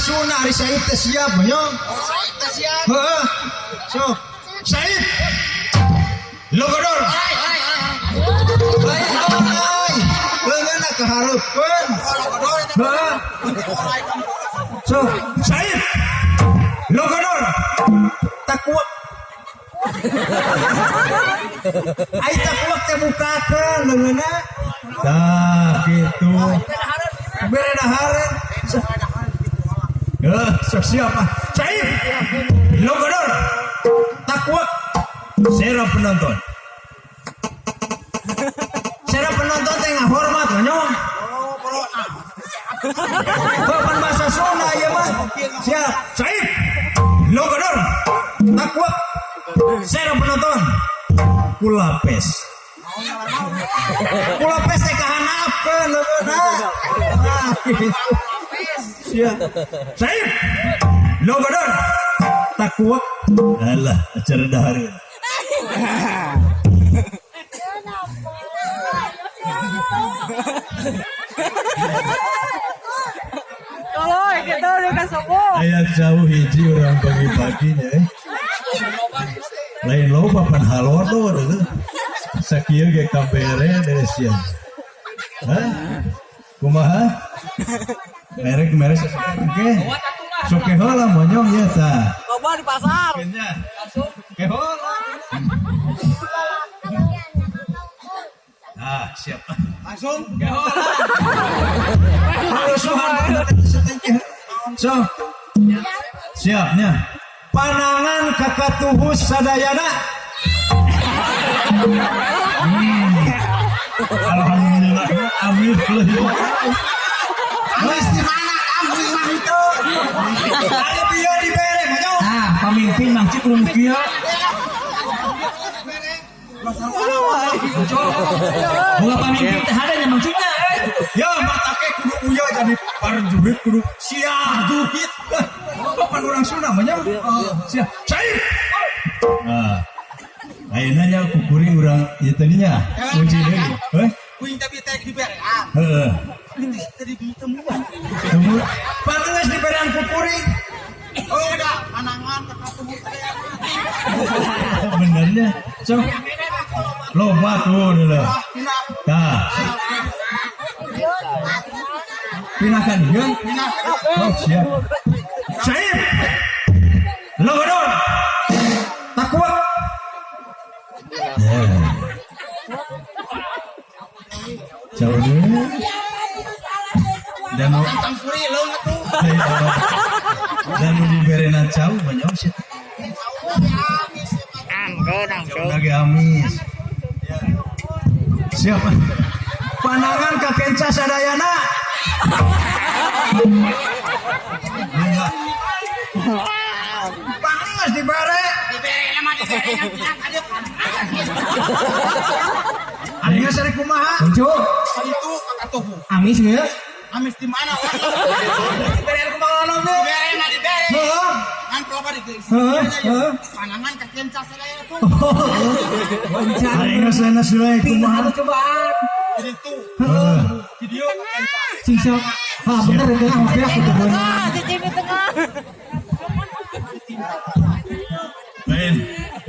Suna Ari Said teh siap monyong. Said teh siap. Heeh. So, Said. Logodor. Hai. Leungeunna kahareupeun. Heeh. So, Said. Logodor. Takuak. Ai takuak teh bukakeun leungeunna. Tah kitu. Bere dahareun. Sok siapa? Said. Logodor. Takuak. Serap penonton. Serap penonton teh ngahormat nyong. Papan bahasa Sunda ya mah. Siap. Said. Logodor. Takuak. Serap penonton. Kulapes. Kulapes teh kahanapkeun leungeunna. Siap. Said. Logodor. Takuak. Alah, acara dahareun. Tolong kita udah kasih Ayat jauh hiji orang pagi-paginya lain loba pan halor tuh sakieu ge kabere dari siang. Hah? Kumaha? Merek oke. Soke heula monyong ya tah. Coba di pasar. Ke heula. Ah, siap. Langsung ke heula. So, siapnya. Panangan kakatuhus sadayana. Alhamdulillah, amin. Amis di mana kamu mah itu? Ayo biar dibere, maju. Ah, pemimpin mah cik urang kieu. Boga pamimpin teh hadanya maksudnya. Ya, mata ke kudu uya jadi parjurit kudu sia juhit. Papan urang Sunda mah nya. Sia. Said. Nah. Ayeuna nya kukuring urang ieu teh nya. Kunci deui. Heh. Kuing tapi teh diberean. Heeh. Tadi ditemuan. Temu. Pangeus diberean kukuring. Oh, udah anangan ketemu teh. Benernya. So. Loba tuh dulu. Tah. Pinahkan dia. Oh, siap. Said. Logodor. Takuak. Jauh dulu. Dan Campuri lo atuh. dan diberenan jauh banyak sih. Jauh lagi amis. Siapa? Panangan ka kenca sadayana. Pangas dibere. Dibere mah dibere bilang ada. Ania sare kumaha? Tunjuk. Itu kakatuh. Amis geus. Amis di mana? Dibere kumaha naon teh? Dibere mah dibere. Heeh. Kan pelapa di Heeh. panangan ka kenca sadaya tuh. Aing geus suai kumaha? Cobaan. Jadi tuh Heeh. video ka kenca. Sing sok. Ah, bener di tengah mah beak gitu bener. Cicing di tengah. Lain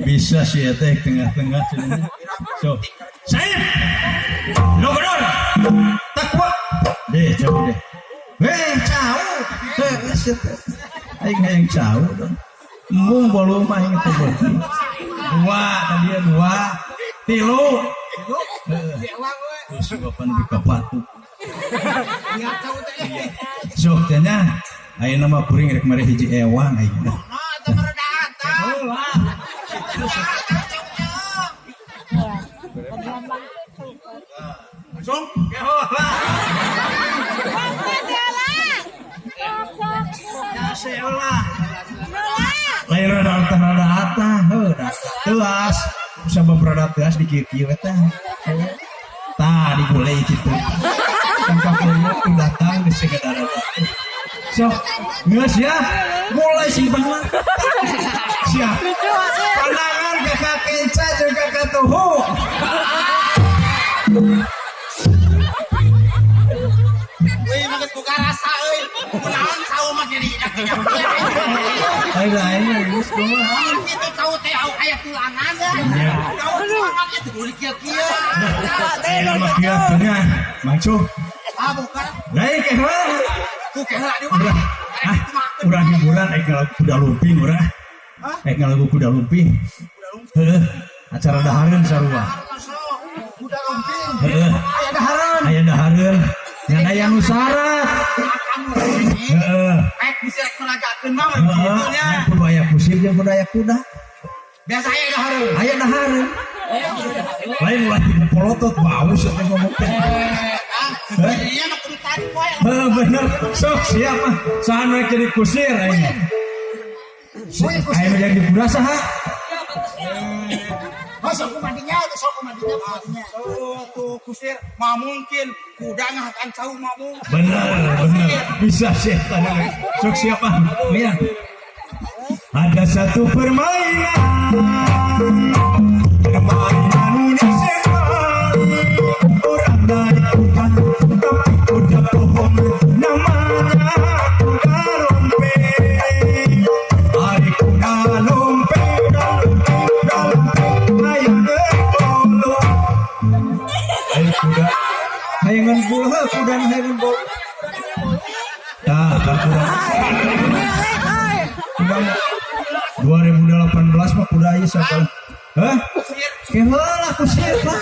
bisa sih ya teh tengah-tengah cenah. So, Said. Logodor. Takuak. Deh, jauh deh. Jauh. Aing yang jauh dong. Embung bolu mah yang teh. Dua, tadi ya dua. Tilu. Terus bapak lebih ke patu. Sok tanya. Ayo nama kuring rek mari hiji ewang ayeuna. Itu meredahan. Langsung ke heula. Ya seolah. Lain rada hatah, telas. Bisa beberapa telas di kiri teh. Tah digulai gitu. Tangkap itu datang di segala. So, geus ya. Mulai sih Bang. Siap. Pandangan kakak kenca jeung kakak tuhu. Wih, mages buka rasa euy. Kunaon kau mah jadi tidak. Lain geus kumaha. Itu kau teh au aya tulangan. Ya. Kau tulangan itu kulit kieu. Aya mah kieu nya. Mangcu. Ah bukan. Naik ke mana? Ku kehela di Urang. Ah, urang hiburan lagu kuda lumping urang. Lagu kuda lumping. Heeh. Acara dahareun sarua. Kuda lumping. Heeh. Aya dahareun. Aya dahareun. Ngan aya nu syarat. Heeh. Bisa rek meragakeun mah Heeh. begitunya. Kudu aya kusir jeung kudu aya kuda. Biasa aya dahareun. Aya dahareun. Lain ulah polotot bau sok ngomong teh. Iya mah kudu tarik poe. Bener. Sok siapa? Sana jadi kusir aing. Ayo jadi kuda saha? Sok mandinya. Tuh kusir mah mungkin kuda ngahakan cau mah mungkin. Bener. Bisa setan. Sok siapa? Lihat. Ada satu permainan Indonesia. Orang dari hutan tapi kuda pohon namanya kuda lumping. Hari kuda lumping, kuda lumping, ayo berbolo. Ayo kuda, ayo ngebul, kuda ayo ngebul. Nah, kuda. Kuda 2018 mah kuda ieu sakal. Hah? Keheula kusir, Pak.